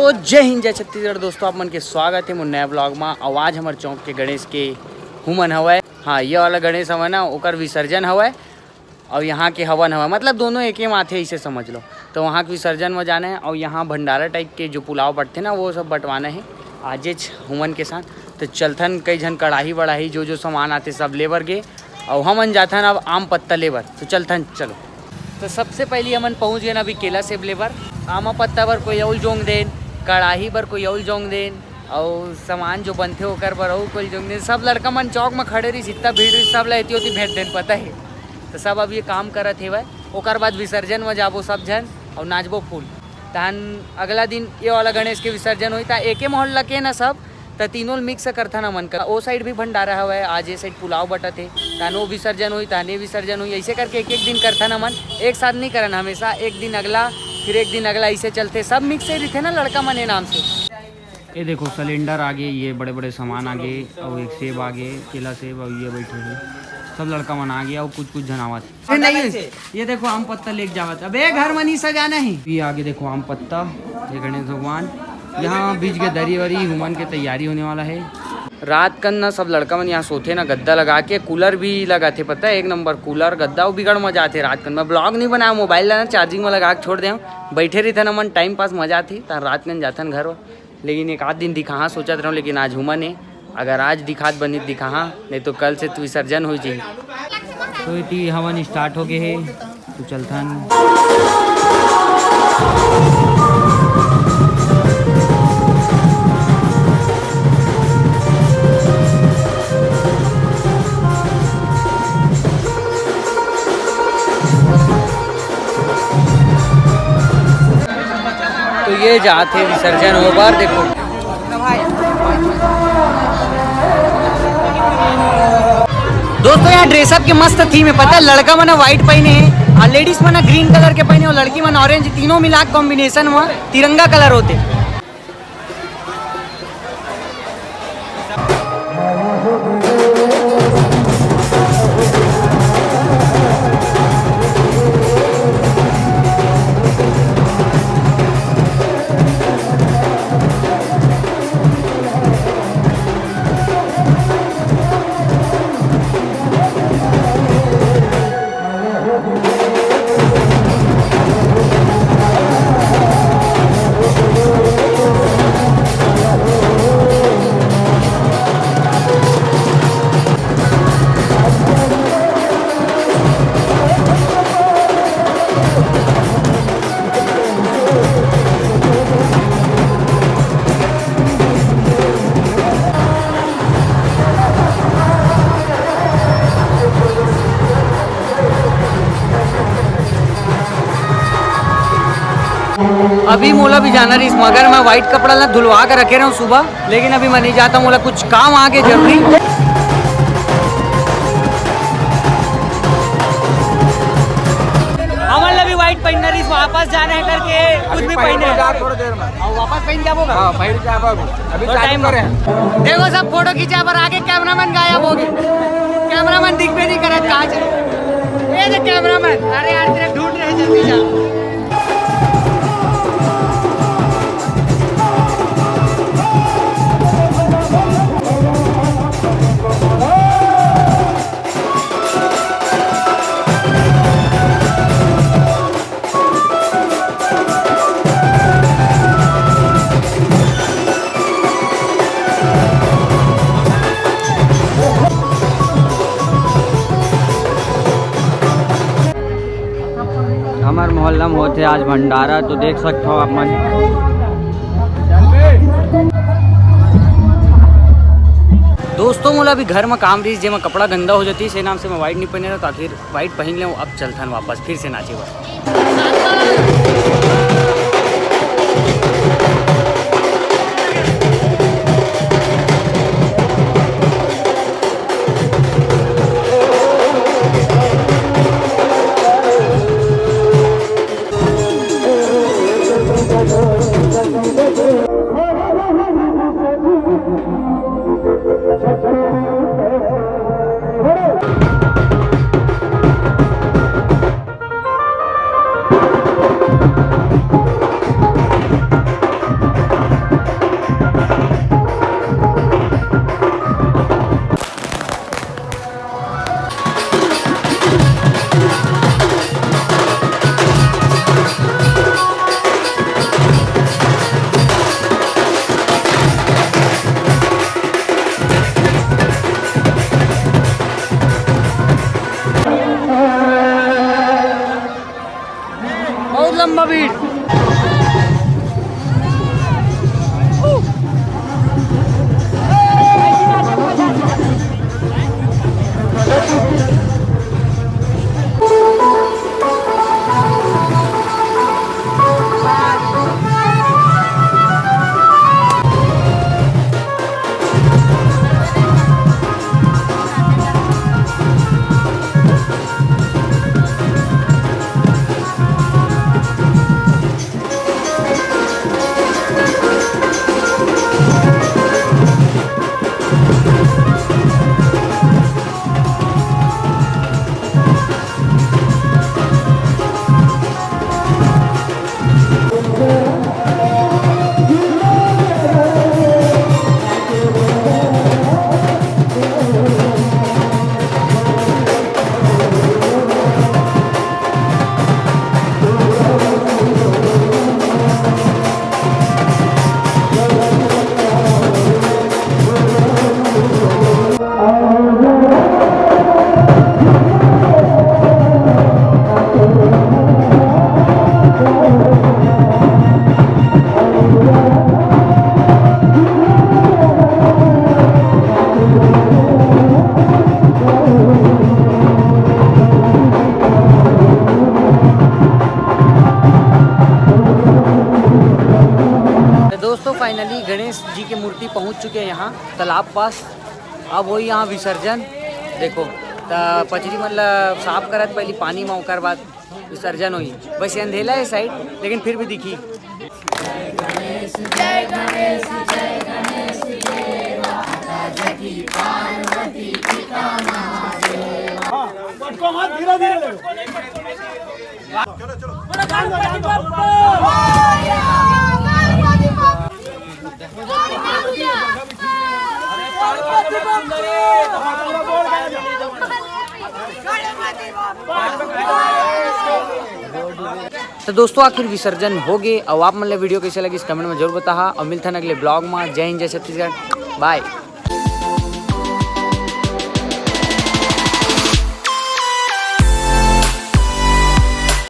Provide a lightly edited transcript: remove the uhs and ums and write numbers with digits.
तो जय हिंद जय छत्तीसगढ़ दोस्तों, आप मन के स्वागत है मोर नया ब्लॉग में। आवाज हमारे चौक के गणेश के हुमन हवा। हाँ, ये वाला गणेश हवा ना, ओकर विसर्जन हवा और यहाँ के हवन हवा, मतलब दोनों एक ही माथे, इसे समझ लो। तो वहाँ के विसर्जन में जाना है और यहाँ भंडारा टाइप के जो पुलाव बटते ना, वो सब बंटवाना है आजेज हुमन के साथ। तो चलथन कई जन कढ़ाई वढ़ाई जो सामान आते सब लेबर के, और हमन जाथन अब आम पत्ता लेबर। तो चलथन चलो। तो सबसे पहले हमन पहुँच गए अभी केला सेब लेबर। आमा पत्ता बर कोई और जोंग देन, कढ़ाई बर कोई और जोंग देन, और सामान जो बनते ओकर बर और कोई जोंग देन। सब लड़का मन चौक में खड़े रही, जितना भीड़ रही सब लेती होती भेंट देन, पता है। तो सब अब ये काम करत हे भाई। ओकर बाद विसर्जन में जाबो सब जन और नाचबो फूल। तहन अगला दिन ये वाला गणेश के विसर्जन हुई था। एके मोहल्ला के ना सब, तो तीनों मिक्स करता ना मन का। वो साइड भी भंडारा हवा है, आज ये साइड पुलाव बटत है। तहन वो विसर्जन हुई, तहन ये विसर्जन हुई। ऐसे करके एक एक दिन करता ना मन, एक साथ नहीं करना हमेशा। एक दिन अगला, फिर एक दिन अगला, ऐसे चलते। सब मिक्स ही रहते ना लड़का मने नाम से। ये देखो सिलेंडर आगे, ये बड़े बड़े सामान आगे, और एक सेब आगे, केला सेब, और ये बैठे हैं सब लड़का मन आ गया। और कुछ जनावत नहीं, ये देखो आम पत्ता लेके जावत। अब घर मनी सजाना है। ये आगे देखो आम पत्ता, ये गणेश भगवान। यहाँ बीच के दरी वरी हुमन की तैयारी होने वाला है। रात कन ना सब लड़का मन यहाँ सोते ना, गद्दा लगा के। कूलर भी लगाते, पता है, एक नंबर कूलर गद्दा। वो बिगड़ मजा आते रात कन। मैं ब्लॉग नहीं बनाया, मोबाइल ना चार्जिंग में लगा के छोड़ दे। बैठे रहते ना मन, टाइम पास मजा आती। तो रात कन जातन घर। लेकिन एक आध दिन दिखा सोचत रहूँ, लेकिन आज हुमन है। अगर आज दिखात बनी दिखा, नहीं तो कल से विसर्जन हो जाए। तो इतनी हवन स्टार्ट हो गए है। तो चलथन। तो ये जाते विसर्जन हो बार देखो। दोस्तों यहाँ ड्रेसअप के मस्त थीम है, पता है। लड़का मना व्हाइट पहने हैं और लेडीज मना ग्रीन कलर के पहने, और लड़की मना ऑरेंज। तीनों मिला कॉम्बिनेशन में तिरंगा कलर होते। अभी मोला भी जाना रही, मगर मैं व्हाइट कपड़ा ना धुलवा कर रखे रहा हूँ सुबह। लेकिन अभी मैं नहीं जाता, मोला कुछ काम आगे जरूरी। हमारे भी व्हाइट पहनना रही, वापस जाना है करके कुछ भी पहने थोड़ी देर में, और वापस पहन क्या होगा। अभी टाइम देखो सब फोटो खींचा, पर आगे कैमरामैन गायब हो गए। कैमरामैन दिख भी नहीं कर कहाँ चले। ये कैमरामैन, अरे यार तेरे ढूंढ रहे, जल्दी जा। हमारे मोहल्ला में होते आज भंडारा, तो देख सकते हो आप मन। दोस्तों मोला अभी घर में काम रही, जे में कपड़ा गंदा हो जाती है, इसे नाम से मैं व्हाइट नहीं पहने रहा। फिर व्हाइट पहन ले। अब चलथन वापस फिर से नाचे बस। बा भीड़। दोस्तों फाइनली गणेश जी की मूर्ति पहुंच चुके हैं यहाँ तालाब पास। अब वही यहाँ विसर्जन देखो पचरी मतलब साफ करत पहले पानी में, ओकर बाद विसर्जन हुई। बस अंधेला है साइड लेकिन फिर भी दिखी। तो दोस्तों आखिर विसर्जन हो गए। अब आप मतलब वीडियो कैसे लगी इस कमेंट में जरूर बताहा और मिलता है अगले ब्लॉग में। जय हिंद, जय छत्तीसगढ़, बाय।